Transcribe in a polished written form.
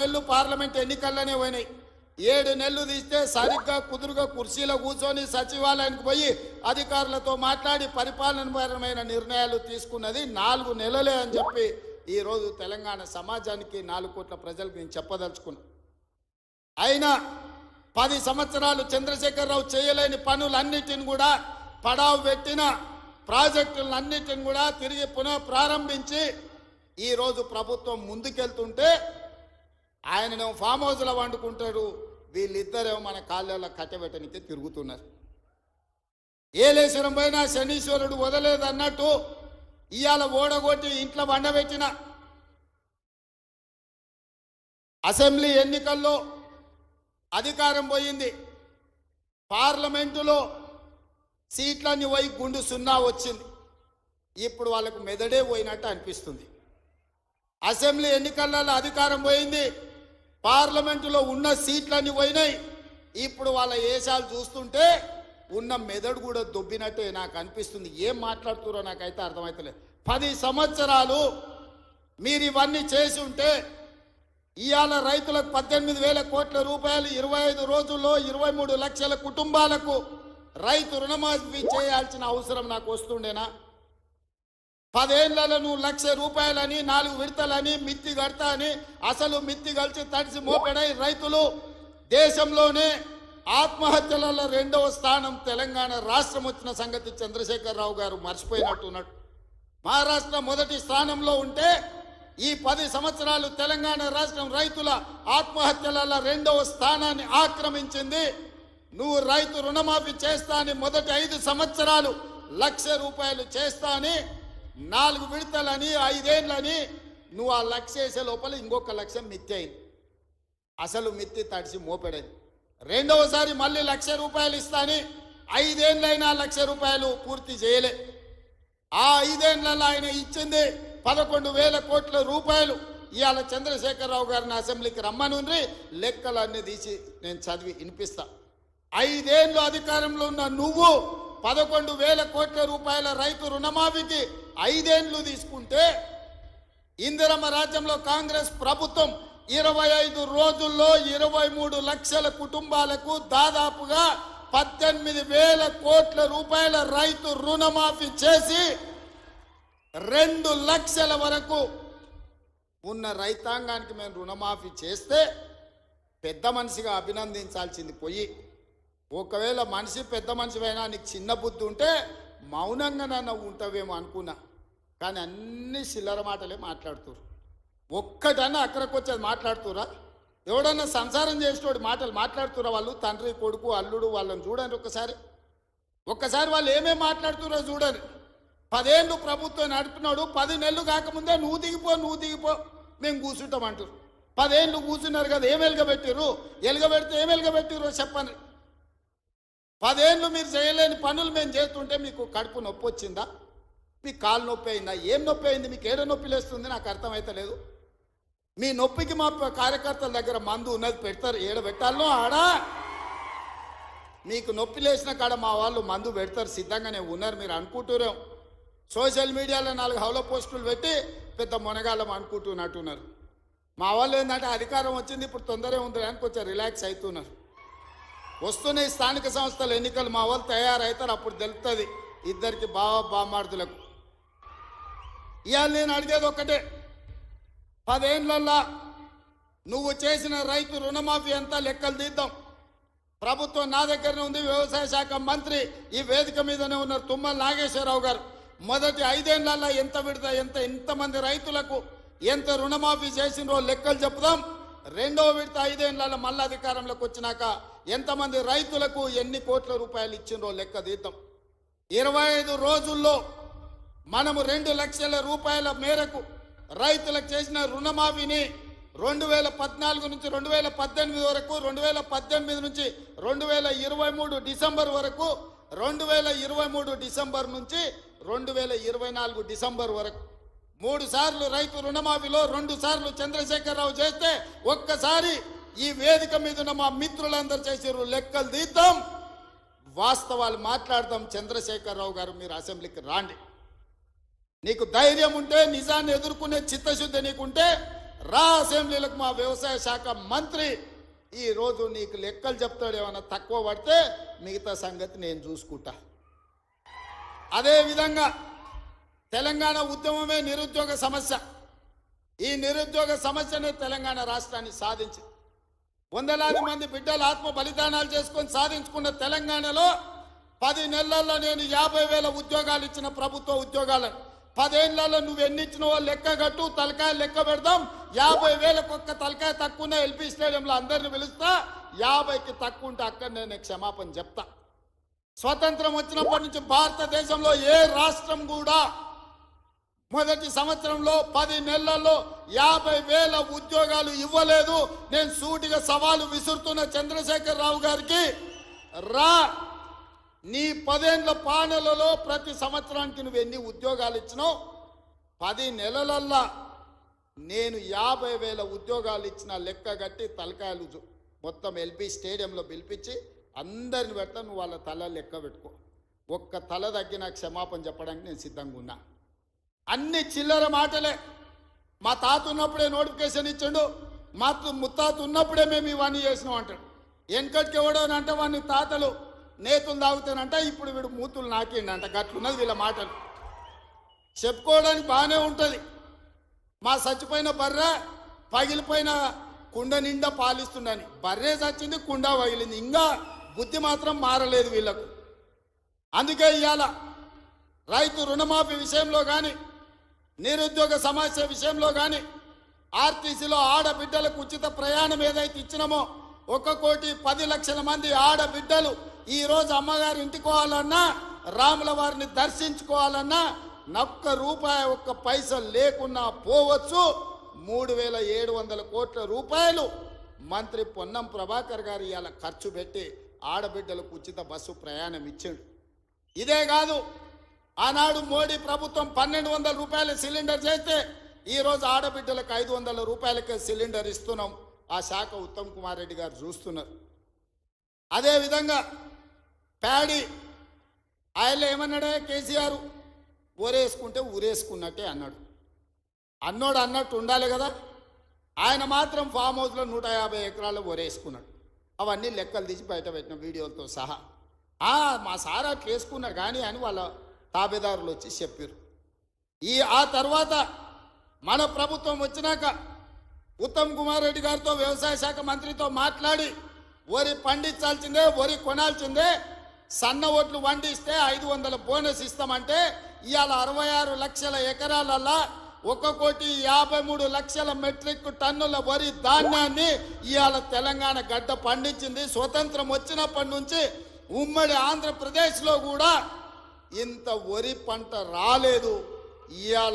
నెలలు పార్లమెంట్ ఎన్నికల్లోనే పోయినాయి. 7 నెలలు తీస్తే సరిగ్గా కుదురుగా కుర్చీలో కూర్చొని సచివాలయానికి పోయి అధికారులతో మాట్లాడి పరిపాలనపరమైన నిర్ణయాలు తీసుకున్నది 4 నెలలే అని చెప్పి ఈరోజు తెలంగాణ సమాజానికి 4 కోట్ల ప్రజలకు నేను చెప్పదలుచుకున్నా. అయినా 10 సంవత్సరాలు చంద్రశేఖరరావు చేయలేని పనులన్నిటిని కూడా పడావు పెట్టిన ప్రాజెక్టులన్నిటిని కూడా తిరిగి పునః ప్రారంభించి ఈరోజు ప్రభుత్వం ముందుకెళ్తుంటే ఆయనను ఫామ్ హౌస్లో వండుకుంటాడు, వీళ్ళిద్దరేమో మన కాళ్ళలో కట్టబెట్టనికి తిరుగుతున్నారు. ఏలేశ్వరం పైన శనీశ్వరుడు వదలేదన్నట్టు ఇవాళ ఓడగొట్టి ఇంట్లో వండబెట్టిన అసెంబ్లీ ఎన్నికల్లో అధికారం పోయింది. పార్లమెంటులో సీట్లన్నీ పోయి గుండు 0 వచ్చింది. ఇప్పుడు వాళ్ళకు మెదడే పోయినట్టు అనిపిస్తుంది. అసెంబ్లీ ఎన్నికలలో అధికారం పోయింది, పార్లమెంటులో ఉన్న సీట్లన్నీ పోయినాయి. ఇప్పుడు వాళ్ళ ఏషాలు చూస్తుంటే ఉన్న మెదడు కూడా దొబ్బినట్టే నాకు అనిపిస్తుంది. ఏం మాట్లాడుతున్నారో నాకైతే అర్థమవుతలేదు. 10 సంవత్సరాలు మీరు ఇవన్నీ చేసి ఉంటే ఇవాళ రైతులకు 18,000 కోట్ల రూపాయలు 25 రోజుల్లో 23 లక్షల కుటుంబాలకు రైతు రుణమాఫీ చేయాల్సిన అవసరం నాకు వస్తుండేనా? 10 ఏళ్లలో నువ్వు 1,00,000 రూపాయలని 4 విడతలని మిత్తి కడతా అని అసలు మిత్తి కలిసి తడిసి మోపెడై రైతులు దేశంలోనే ఆత్మహత్యలలో 2వ స్థానం తెలంగాణ రాష్ట్రం వచ్చిన సంగతి చంద్రశేఖరరావు గారు మర్చిపోయినట్టున్నాడు. మహారాష్ట్ర మొదటి స్థానంలో ఉంటే ఈ 10 సంవత్సరాలు తెలంగాణ రాష్ట్రం రైతుల ఆత్మహత్యలలో 2వ స్థానాన్ని ఆక్రమించింది. నువ్వు రైతు రుణమాఫీ చేస్తా అని మొదటి 5 సంవత్సరాలు 1,00,000 రూపాయలు చేస్తా అని 4 విడతలని 5 ఏళ్ళని నువ్వు ఆ 1,00,000 చేసే లోపల ఇంకొక 1,00,000 మిత్తి అయింది. అసలు మిత్తి తడిసి మోపెడేది. రెండవసారి మళ్ళీ 1,00,000 రూపాయలు ఇస్తాని 5 ఏళ్ళైనా 1,00,000 రూపాయలు పూర్తి చేయలే. ఆ 5 ఏళ్లలో ఆయన ఇచ్చింది 11,000 కోట్ల రూపాయలు. ఇవాళ చంద్రశేఖరరావు గారిని అసెంబ్లీకి రమ్మనుండ్రి, లెక్కలన్నీ తీసి నేను చదివి వినిపిస్తా. 5 ఏళ్ళు అధికారంలో ఉన్న నువ్వు 11,000 కోట్ల రూపాయల రైతు రుణమాఫీకి 5 ఏళ్ళు తీసుకుంటే ఇందిరమ్మ రాజ్యంలో కాంగ్రెస్ ప్రభుత్వం 25 రోజుల్లో 23 లక్షల కుటుంబాలకు దాదాపుగా 18,000 కోట్ల రూపాయల రైతు రుణమాఫీ చేసి 2 లక్షల వరకు ఉన్న రైతాంగానికి మేము రుణమాఫీ చేస్తే పెద్ద మనిషిగా అభినందించాల్సింది పోయి, ఒకవేళ మనిషి పెద్ద మనిషివైనా నీకు చిన్న బుద్ధి ఉంటే మౌనంగా నన్ను ఉంటావేమో అనుకున్నా. కానీ అన్ని చిల్లర మాటలే మాట్లాడుతున్నారు. ఒక్కటన్నా అక్కడికి వచ్చేది మాట్లాడుతురా? ఎవడన్నా సంసారం చేసేటోడు మాటలు మాట్లాడుతురా? వాళ్ళు తండ్రి కొడుకు అల్లుడు వాళ్ళని చూడండి ఒక్కసారి వాళ్ళు ఏమేమి మాట్లాడుతురో చూడండి. 10 ఏళ్ళు ప్రభుత్వం నడుపుతున్నాడు, 10 నెలలు కాకముందే నువ్వు దిగిపో మేము కూర్చుంటామంటారు. 10 ఏళ్ళు కూర్చున్నారు కదా, ఏం ఎలుగబెట్టిర్రు? ఎలుగబెడితే ఏం ఎలుగబెట్టిర్రో చెప్పండి. 10 ఏళ్ళు మీరు చేయలేని పనులు మేము చేస్తుంటే మీకు కడుపు నొప్పి వచ్చిందా? మీకు కాలు నొప్పి అయిందా? ఏం నొప్పి అయింది? మీకు ఏదో నొప్పి లేస్తుంది? నాకు అర్థమైతలేదు. మీ నొప్పికి మా కార్యకర్తల దగ్గర మందు ఉన్నది, పెడతారు. ఏడ పెట్టాలనో ఆడా మీకు నొప్పి లేచిన కాడ మా వాళ్ళు మందు పెడతారు, సిద్ధంగానే ఉన్నారు. మీరు అనుకుంటున్నాం సోషల్ మీడియాలో 4 హౌల పోస్టులు పెట్టి పెద్ద మునగాళ్ళం అనుకుంటున్నట్టున్నారు. మా వాళ్ళు ఏంటంటే అధికారం వచ్చింది ఇప్పుడు తొందరగా ఉంది అని కొంచెం రిలాక్స్ అవుతున్నారు. వస్తున్నాయి స్థానిక సంస్థల ఎన్నికలు, మా వాళ్ళు తయారవుతారు, అప్పుడు తెలుస్తుంది ఇద్దరికి బామార్దులకు. ఇవాళ నేను అడిగేది ఒకటే, 10 ఏళ్ళల్లో నువ్వు చేసిన రైతు రుణమాఫీ అంతా లెక్కలు తీద్దాం. ప్రభుత్వం నా దగ్గరనే ఉంది, వ్యవసాయ శాఖ మంత్రి ఈ వేదిక మీదనే ఉన్నారు తుమ్మల నాగేశ్వరరావు గారు. మొదటి 5 ఏళ్లలో ఎంత విడత ఎంతమంది రైతులకు ఎంత రుణమాఫీ చేసినో లెక్కలు చెప్దాం. 2వ విడత 5 ఏళ్లలో మళ్ళీ అధికారంలోకి వచ్చినాక ఎంతమంది రైతులకు ఎన్ని కోట్ల రూపాయలు ఇచ్చినో లెక్క తీద్దాం. 25 రోజుల్లో మనము 2 లక్షల రూపాయల మేరకు రైతులకు చేసిన రుణమాఫీని 2014 నుంచి 2018 వరకు, 2018 నుంచి 2023 డిసెంబర్ వరకు, 2023 డిసెంబర్ నుంచి 2024 డిసెంబర్ వరకు 3 సార్లు రైతు రుణమాఫీలో 2 సార్లు చంద్రశేఖరరావు చేస్తే ఒక్కసారి ఈ వేదిక మీద ఉన్న మా మిత్రులందరూ చేసారు. లెక్కలు తీద్దాం, వాస్తవాలు మాట్లాడదాం. చంద్రశేఖరరావు గారు మీరు అసెంబ్లీకి రాండి. నీకు ధైర్యం ఉంటే, నిజాన్ని ఎదుర్కొనే చిత్తశుద్ధి నీకుంటే రా అసెంబ్లీలకు మా వ్యవసాయ శాఖ మంత్రి ఈ రోజు నీకు లెక్కలు చెప్తాడు, ఏమన్నా తక్కువ పడితే మిగతా సంగతి నేను చూసుకుంటా. అదేవిధంగా తెలంగాణ ఉద్యమమే నిరుద్యోగ సమస్య. ఈ నిరుద్యోగ సమస్యనే తెలంగాణ రాష్ట్రాన్ని సాధించింది. వందలాది మంది బిడ్డలు ఆత్మ బలిదానాలు చేసుకొని సాధించుకున్న తెలంగాణలో 10 నెలల్లో నేను 50,000 ఉద్యోగాలు ఇచ్చిన ప్రభుత్వ ఉద్యోగాలను 10 ఏళ్లలో నువ్వు ఎన్ని ఇచ్చినవో లెక్క కట్టు, తలకాయ లెక్క పెడదాం. 50,000కు ఒక్క తలకాయ తక్కువ ఎల్పీ స్టేడియంలో అందరిని పిలుస్తా. 50కి తక్కువ ఉంటే అక్కడ నేను క్షమాపణ చెప్తా. స్వతంత్రం వచ్చినప్పటి నుంచి భారతదేశంలో ఏ రాష్ట్రం కూడా మొదటి సంవత్సరంలో 10 నెలల్లో 50,000 ఉద్యోగాలు ఇవ్వలేదు. నేను సూటిగా సవాలు విసురుతున్న చంద్రశేఖర్ రావు గారికి, రా నీ 10 ఏళ్ల పాలనలో ప్రతి సంవత్సరానికి నువ్వు ఎన్ని ఉద్యోగాలు ఇచ్చినావు, 10 నెలలల్లా నేను 50,000 ఉద్యోగాలు ఇచ్చిన లెక్క కట్టి తలకాయలు మొత్తం ఎల్పీ స్టేడియంలో పిలిపించి అందరిని పెడతా. నువ్వు వాళ్ళ తల లెక్క పెట్టుకో. ఒక్క తల తగ్గిన క్షమాపణ చెప్పడానికి నేను సిద్ధంగా ఉన్నా. అన్ని చిల్లర మాటలే. మా తాత ఉన్నప్పుడే నోటిఫికేషన్ ఇచ్చాడు, మా ముత్తాత ఉన్నప్పుడే మేము ఇవన్నీ చేసినాం అంటాడు. వెనకటికి ఎవడోనంటే వాడిని తాతలు నేతులు తాగుతానంట, ఇప్పుడు వీడు మూతులు నాకిండంట. గట్లున్నది వీళ్ళ మాటలు. చెప్పుకోవడానికి బాగానే ఉంటుంది. మా చచ్చిపోయిన బర్రె పగిలిపోయిన కుండ నిండా పాలిస్తుండని. బర్రె చచ్చింది, కుండ పగిలింది. ఇంకా బుద్ధి మాత్రం మారలేదు వీళ్ళకు. అందుకే ఇవాళ రైతు రుణమాఫీ విషయంలో కానీ, నిరుద్యోగ సమస్య విషయంలో కానీ, ఆర్టీసీలో ఆడబిడ్డలకు ఉచిత ప్రయాణం ఏదైతే ఇచ్చినామో 1,10,00,000 మంది ఆడబిడ్డలు ఈరోజు అమ్మగారి ఇంటికి పోవాలన్నా, రాముల వారిని దర్శించుకోవాలన్నా ఒక్క రూపాయి ఒక్క పైసలు లేకున్నా పోవచ్చు. 3,700 కోట్ల రూపాయలు మంత్రి పొన్నం ప్రభాకర్ గారు ఇవాళ ఖర్చు పెట్టి ఆడబిడ్డలకు ఉచిత బస్సు ప్రయాణం ఇచ్చాడు. ఇదే కాదు, ఆనాడు మోడీ ప్రభుత్వం 1,200 రూపాయల సిలిండర్ చేస్తే ఈరోజు ఆడబిడ్డలకు 500 రూపాయలకే సిలిండర్ ఇస్తున్నాం. ఆ శాఖ ఉత్తమ్ కుమార్ రెడ్డి గారు చూస్తున్నారు. అదేవిధంగా ప్యాడీ ఆయన ఏమన్నాడే, కేసీఆర్ ఊరేసుకుంటే ఊరేసుకున్నట్టే అన్నాడు. అన్నట్టు ఉండాలి కదా. ఆయన మాత్రం ఫామ్ హౌస్లో 150 ఎకరాలు ఊరేసుకున్నాడు. అవన్నీ లెక్కలు తీసి బయట పెట్టిన వీడియోలతో సహా. మా సార్ అట్లా వేసుకున్నారు కానీ అని వాళ్ళ తాబేదారులు వచ్చి చెప్పారు. ఆ తర్వాత మన ప్రభుత్వం వచ్చినాక ఉత్తమ్ కుమార్ రెడ్డి గారితో వ్యవసాయ శాఖ మంత్రితో మాట్లాడి వరి పండించాల్సిందే, వరి కొనాల్సిందే, సన్న ఒట్లు వండిస్తే 500 బోనస్ ఇస్తామంటే ఇవాళ 66 లక్షల ఎకరాలల్లా 1,53,00,000 మెట్రిక్ టన్నుల వరి ధాన్యాన్ని ఇవాళ తెలంగాణ గడ్డ పండించింది. స్వతంత్రం వచ్చినప్పటి నుంచి ఉమ్మడి ఆంధ్రప్రదేశ్లో కూడా ఇంత వరి పంట రాలేదు. ఇవాళ